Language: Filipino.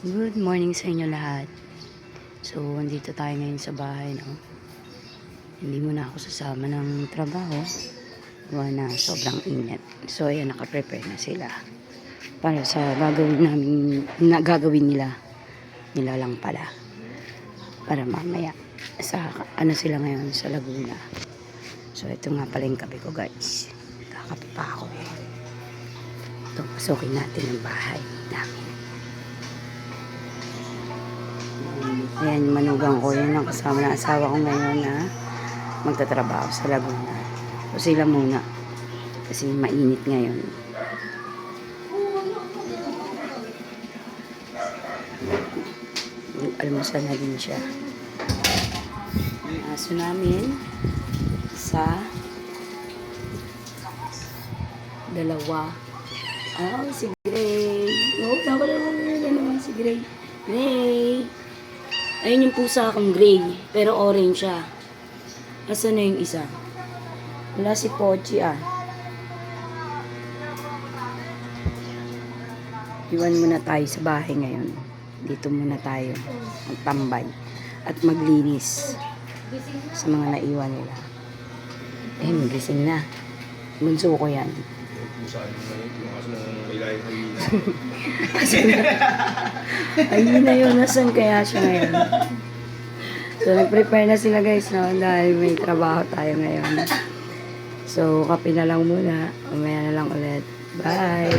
Good morning sa inyo lahat. So, andito tayo ngayon sa bahay, no? Hindi muna ako sasama ng trabaho. Gawa na sobrang init. So, ayan, nakaprepare na sila. Para sa gagawin namin, gagawin nila. Nila lang pala. Para mamaya. Ano sila ngayon? Sa Laguna. So, ito nga pala yung kape ko, guys. Kakape pa ako eh. Ito, pasukin natin ang bahay namin. Ayan, manugang ko. Yan ang kasama ng asawa ko ngayon na magtatrabaho sa Laguna. So sila muna. Kasi mainit ngayon. Almusal na din siya. Aso namin sa dalawa. Oh, si Gray. Oh, naman si Gray. Gray. Ayun yung pusa akong gray, pero orange siya. Asan na yung isa? Wala si Pochi ah. Iwan muna tayo sa bahay ngayon. Dito muna tayo magtambay at maglinis sa mga naiwan nila. Eh, magising na. Bunso ko yan. Ayun na yun, nasan kaya siya ngayon? So, nag-prepare na sila guys, no? Dahil may trabaho tayo ngayon. So, kape na lang muna. Umaya na lang ulit. Bye!